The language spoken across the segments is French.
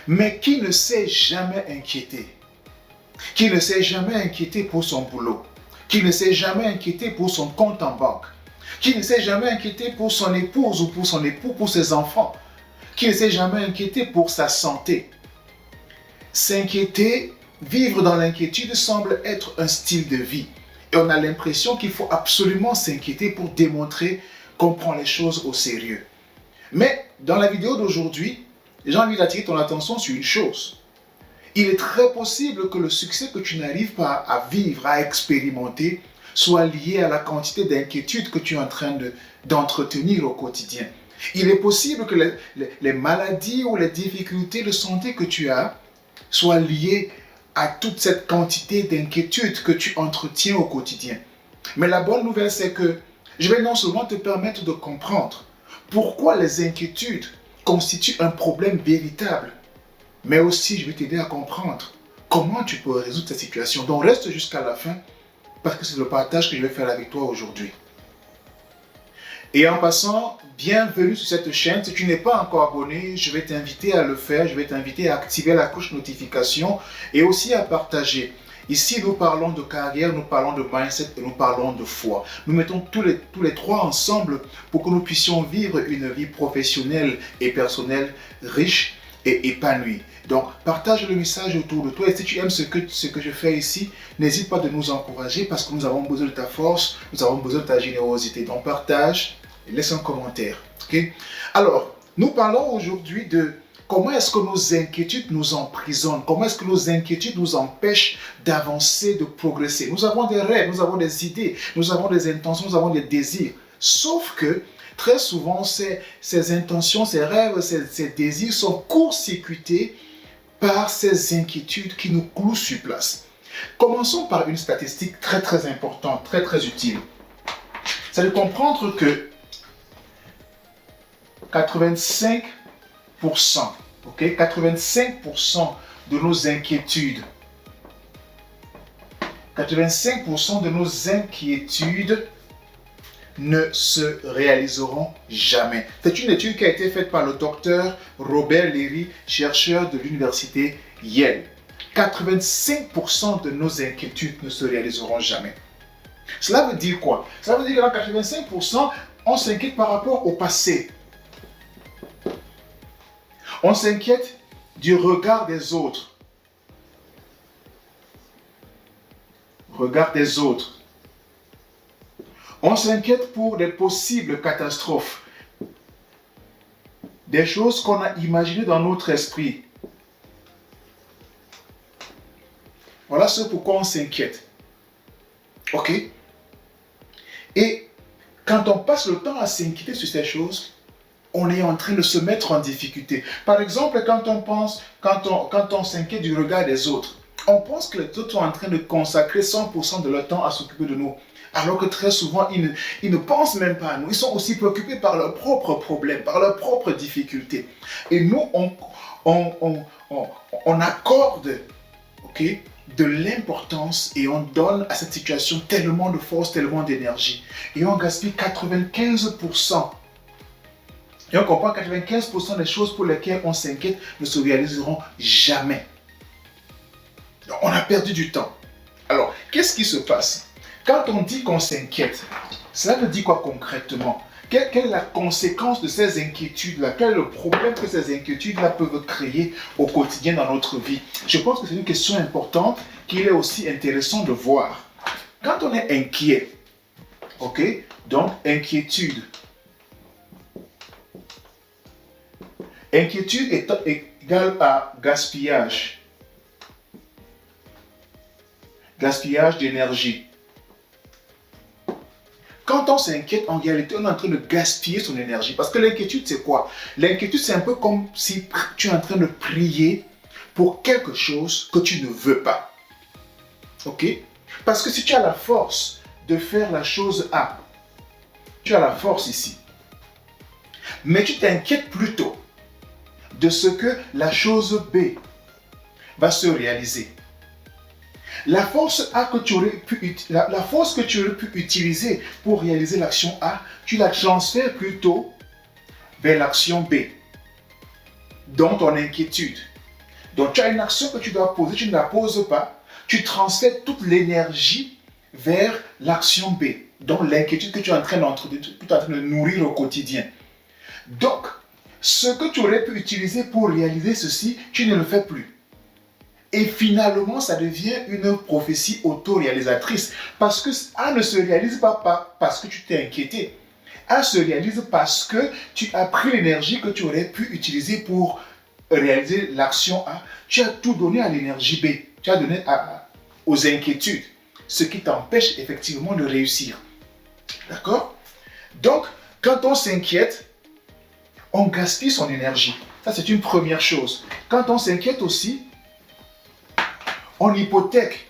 Mais qui ne s'est jamais inquiété? Qui ne s'est jamais inquiété pour son boulot? Qui ne s'est jamais inquiété pour son compte en banque? Qui ne s'est jamais inquiété pour son épouse ou pour son époux, pour ses enfants? Qui ne s'est jamais inquiété pour sa santé? S'inquiéter, vivre dans l'inquiétude semble être un style de vie. Et on a l'impression qu'il faut absolument s'inquiéter pour démontrer qu'on prend les choses au sérieux. Mais dans la vidéo d'aujourd'hui, j'ai envie d'attirer ton attention sur une chose. Il est très possible que le succès que tu n'arrives pas à vivre, à expérimenter, soit lié à la quantité d'inquiétude que tu es en train d'entretenir au quotidien. Il est possible que les maladies ou les difficultés de santé que tu as soient liées à toute cette quantité d'inquiétude que tu entretiens au quotidien. Mais la bonne nouvelle, c'est que je vais non seulement te permettre de comprendre pourquoi les inquiétudes constituent un problème véritable, mais aussi je vais t'aider à comprendre comment tu peux résoudre cette situation. Donc reste jusqu'à la fin parce que c'est le partage que je vais faire avec toi aujourd'hui. Et en passant, bienvenue sur cette chaîne. Si tu n'es pas encore abonné, je vais t'inviter à le faire. Je vais t'inviter à activer la cloche notification et aussi à partager. Ici, nous parlons de carrière, nous parlons de mindset et nous parlons de foi. Nous mettons tous les trois ensemble pour que nous puissions vivre une vie professionnelle et personnelle riche et épanouie. Donc, partage le message autour de toi et si tu aimes ce que je fais ici, n'hésite pas de nous encourager parce que nous avons besoin de ta force, nous avons besoin de ta générosité. Donc, partage et laisse un commentaire. Okay? Alors, nous parlons aujourd'hui de comment est-ce que nos inquiétudes nous emprisonnent, comment est-ce que nos inquiétudes nous empêchent d'avancer, de progresser. Nous avons des rêves, nous avons des idées, nous avons des intentions, nous avons des désirs. Sauf que très souvent, ces intentions, ces rêves, ces désirs sont court-circuités par ces inquiétudes qui nous clouent sur place. Commençons par une statistique très très importante, très très utile. C'est de comprendre que 85%, ok, 85% de nos inquiétudes, 85% de nos inquiétudes ne se réaliseront jamais. C'est une étude qui a été faite par le docteur Robert Léry, chercheur de l'université Yale. 85% de nos inquiétudes ne se réaliseront jamais. Cela veut dire quoi? Cela veut dire que dans 85%, on s'inquiète par rapport au passé. On s'inquiète du regard des autres. Regard des autres. On s'inquiète pour des possibles catastrophes. Des choses qu'on a imaginées dans notre esprit. Voilà ce pourquoi on s'inquiète. Ok? Et quand on passe le temps à s'inquiéter sur ces choses, on est en train de se mettre en difficulté. Par exemple, quand on s'inquiète du regard des autres, on pense que les autres sont en train de consacrer 100% de leur temps à s'occuper de nous. Alors que très souvent, ils ne pensent même pas à nous. Ils sont aussi préoccupés par leurs propres problèmes, par leurs propres difficultés. Et nous, on accorde, ok, de l'importance et on donne à cette situation tellement de force, tellement d'énergie. Et on gaspille 95%. Et on comprend que 95% des choses pour lesquelles on s'inquiète ne se réaliseront jamais. Donc, on a perdu du temps. Alors, qu'est-ce qui se passe? Quand on dit qu'on s'inquiète, cela veut dire quoi concrètement? Quelle est la conséquence de ces inquiétudes-là? Quel est le problème que ces inquiétudes-là peuvent créer au quotidien dans notre vie? Je pense que c'est une question importante qu'il est aussi intéressant de voir. Quand on est inquiet, ok? Donc, inquiétude. Inquiétude est égale à gaspillage. Gaspillage d'énergie. Quand on s'inquiète, en réalité, on est en train de gaspiller son énergie. Parce que l'inquiétude, c'est quoi? L'inquiétude, c'est un peu comme si tu es en train de prier pour quelque chose que tu ne veux pas. Ok? Parce que si tu as la force de faire la chose A, tu as la force ici. Mais tu t'inquiètes plutôt de ce que la chose B va se réaliser. La force que tu aurais pu utiliser pour réaliser l'action A, tu la transfères plutôt vers l'action B, dont ton inquiétude. Donc tu as une action que tu dois poser, tu ne la poses pas, tu transfères toute l'énergie vers l'action B, donc l'inquiétude que tu es en train de nourrir au quotidien. Donc, ce que tu aurais pu utiliser pour réaliser ceci, tu ne le fais plus. Et finalement, ça devient une prophétie autoréalisatrice. Parce qu'elle ne se réalise pas parce que tu t'es inquiété. Elle se réalise parce que tu as pris l'énergie que tu aurais pu utiliser pour réaliser l'action A. Tu as tout donné à l'énergie B. Tu as donné aux inquiétudes. Ce qui t'empêche effectivement de réussir. D'accord? Donc, quand on s'inquiète, on gaspille son énergie. Ça, c'est une première chose. Quand on s'inquiète aussi, on hypothèque.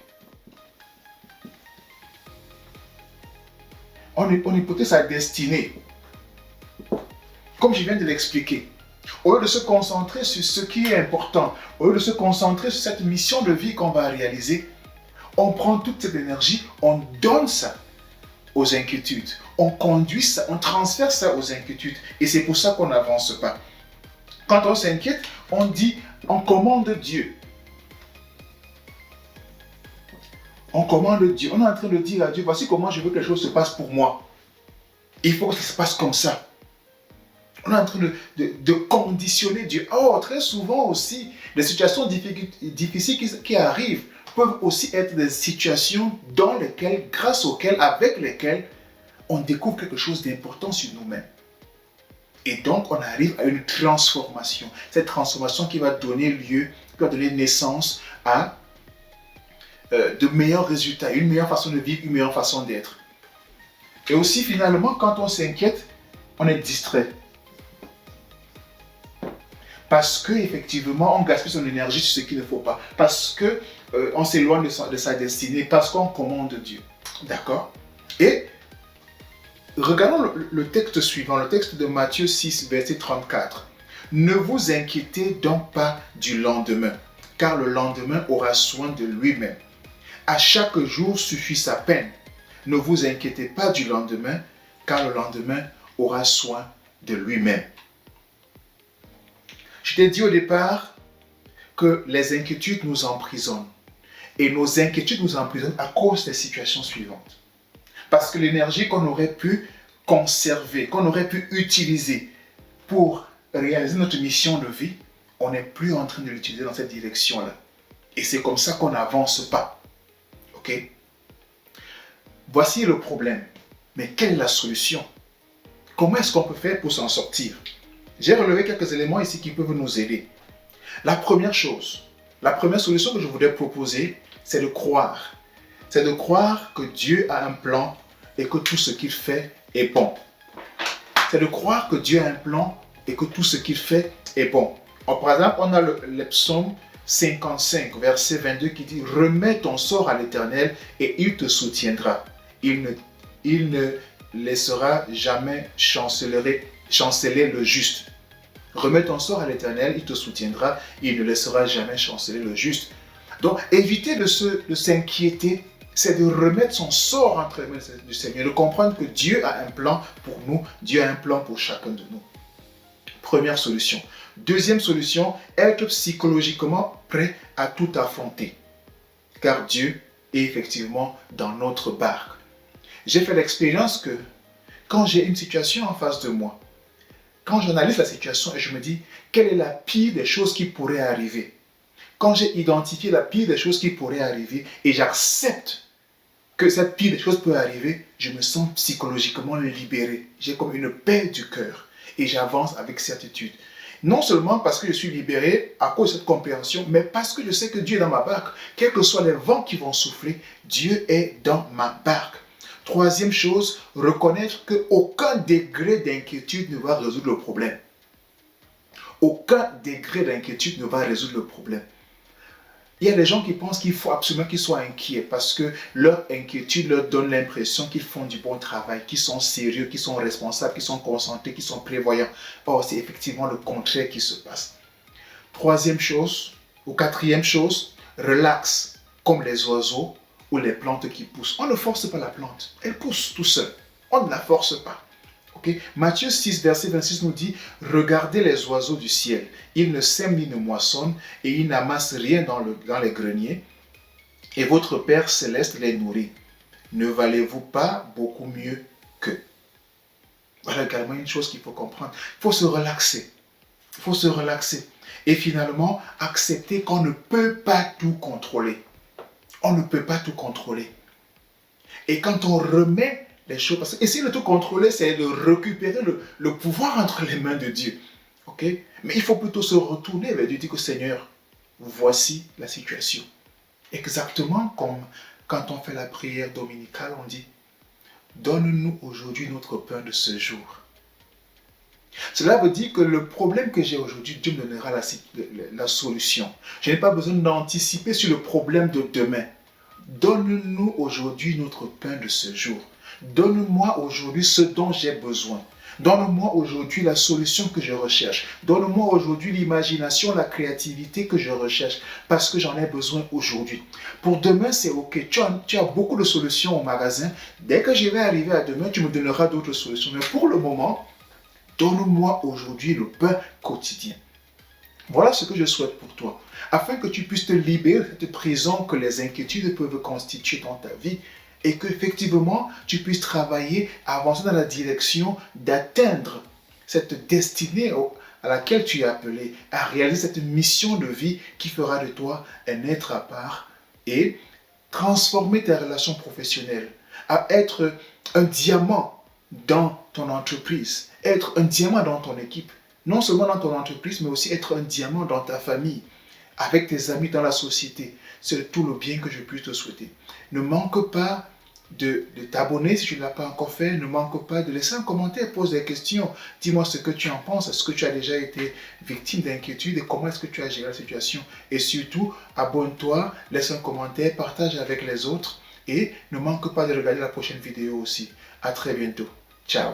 On hypothèque sa destinée. Comme je viens de l'expliquer. Au lieu de se concentrer sur ce qui est important, au lieu de se concentrer sur cette mission de vie qu'on va réaliser, on prend toute cette énergie, on donne ça aux inquiétudes. On conduit ça, on transfère ça aux inquiétudes. Et c'est pour ça qu'on n'avance pas. Quand on s'inquiète, on dit, on commande Dieu. On commande Dieu. On est en train de dire à Dieu, voici comment je veux que les choses se passent pour moi. Il faut que ça se passe comme ça. On est en train de conditionner Dieu. Or, très souvent aussi, les situations difficiles qui arrivent peuvent aussi être des situations dans lesquelles, grâce auxquelles, avec lesquelles, on découvre quelque chose d'important sur nous-mêmes. Et donc, on arrive à une transformation. Cette transformation qui va donner lieu, qui va donner naissance à de meilleurs résultats, une meilleure façon de vivre, une meilleure façon d'être. Et aussi, finalement, quand on s'inquiète, on est distrait. Parce qu'effectivement, on gaspille son énergie sur ce qu'il ne faut pas. Parce qu'on s'éloigne de sa destinée. Parce qu'on commande Dieu. D'accord? Et regardons le texte suivant, le texte de Matthieu 6, verset 34. Ne vous inquiétez donc pas du lendemain, car le lendemain aura soin de lui-même. À chaque jour suffit sa peine. Ne vous inquiétez pas du lendemain, car le lendemain aura soin de lui-même. Je t'ai dit au départ que les inquiétudes nous emprisonnent. Et nos inquiétudes nous emprisonnent à cause des situations suivantes. Parce que l'énergie qu'on aurait pu conserver, qu'on aurait pu utiliser pour réaliser notre mission de vie, on n'est plus en train de l'utiliser dans cette direction-là. Et c'est comme ça qu'on n'avance pas. Ok? Voici le problème. Mais quelle est la solution? Comment est-ce qu'on peut faire pour s'en sortir? J'ai relevé quelques éléments ici qui peuvent nous aider. La première chose, la première solution que je voudrais proposer, c'est de croire. C'est de croire que Dieu a un plan et que tout ce qu'il fait est bon. C'est de croire que Dieu a un plan et que tout ce qu'il fait est bon. Alors, par exemple, on a le psaume 55, verset 22 qui dit « Remets ton sort à l'Éternel et il te soutiendra. Il ne laissera jamais chanceler le juste. » Remets ton sort à l'Éternel, il te soutiendra, il ne laissera jamais chanceler le juste. Donc, éviter de s'inquiéter, c'est de remettre son sort entre les mains du Seigneur, de comprendre que Dieu a un plan pour nous, Dieu a un plan pour chacun de nous. Première solution. Deuxième solution, être psychologiquement prêt à tout affronter. Car Dieu est effectivement dans notre barque. J'ai fait l'expérience que quand j'ai une situation en face de moi, quand j'analyse la situation et je me dis, quelle est la pire des choses qui pourraient arriver? Quand j'ai identifié la pire des choses qui pourraient arriver et j'accepte que cette pire des choses peut arriver, je me sens psychologiquement libéré. J'ai comme une paix du cœur et j'avance avec certitude. Non seulement parce que je suis libéré à cause de cette compréhension, mais parce que je sais que Dieu est dans ma barque. Quels que soient les vents qui vont souffler, Dieu est dans ma barque. Troisième chose, reconnaître qu'aucun degré d'inquiétude ne va résoudre le problème. Aucun degré d'inquiétude ne va résoudre le problème. Il y a des gens qui pensent qu'il faut absolument qu'ils soient inquiets parce que leur inquiétude leur donne l'impression qu'ils font du bon travail, qu'ils sont sérieux, qu'ils sont responsables, qu'ils sont concentrés, qu'ils sont prévoyants. Or, c'est effectivement le contraire qui se passe. Troisième chose, ou quatrième chose, relax comme les oiseaux ou les plantes qui poussent. On ne force pas la plante, elle pousse tout seul. On ne la force pas. Okay? Matthieu 6, verset 26 nous dit, regardez les oiseaux du ciel. Ils ne sèment ni ne moissonnent et ils n'amassent rien dans les greniers. Et votre Père céleste les nourrit. Ne valez-vous pas beaucoup mieux qu'eux? Voilà également une chose qu'il faut comprendre. Il faut se relaxer. Il faut se relaxer. Et finalement, accepter qu'on ne peut pas tout contrôler. On ne peut pas tout contrôler. Et quand on remet les choses, parce que essayer de tout contrôler, c'est de récupérer le pouvoir entre les mains de Dieu. Okay? Mais il faut plutôt se retourner vers Dieu et dire que Seigneur, voici la situation. Exactement comme quand on fait la prière dominicale, on dit, donne-nous aujourd'hui notre pain de ce jour. Cela veut dire que le problème que j'ai aujourd'hui, Dieu me donnera la solution. Je n'ai pas besoin d'anticiper sur le problème de demain. Donne-nous aujourd'hui notre pain de ce jour. Donne-moi aujourd'hui ce dont j'ai besoin. Donne-moi aujourd'hui la solution que je recherche. Donne-moi aujourd'hui l'imagination, la créativité que je recherche parce que j'en ai besoin aujourd'hui. Pour demain, c'est ok. Tu as beaucoup de solutions au magasin. Dès que je vais arriver à demain, tu me donneras d'autres solutions. Mais pour le moment, donne-moi aujourd'hui le pain quotidien. Voilà ce que je souhaite pour toi, afin que tu puisses te libérer de cette prison que les inquiétudes peuvent constituer dans ta vie et qu'effectivement tu puisses travailler, avancer dans la direction d'atteindre cette destinée à laquelle tu es appelé, à réaliser cette mission de vie qui fera de toi un être à part et transformer tes relations professionnelles, à être un diamant dans ton entreprise, être un diamant dans ton équipe. Non seulement dans ton entreprise, mais aussi être un diamant dans ta famille, avec tes amis dans la société. C'est tout le bien que je puisse te souhaiter. Ne manque pas de t'abonner si tu ne l'as pas encore fait. Ne manque pas de laisser un commentaire, pose des questions. Dis-moi ce que tu en penses. Est-ce que tu as déjà été victime d'inquiétude et comment est-ce que tu as géré la situation? Et surtout, abonne-toi, laisse un commentaire, partage avec les autres et ne manque pas de regarder la prochaine vidéo aussi. À très bientôt. Ciao.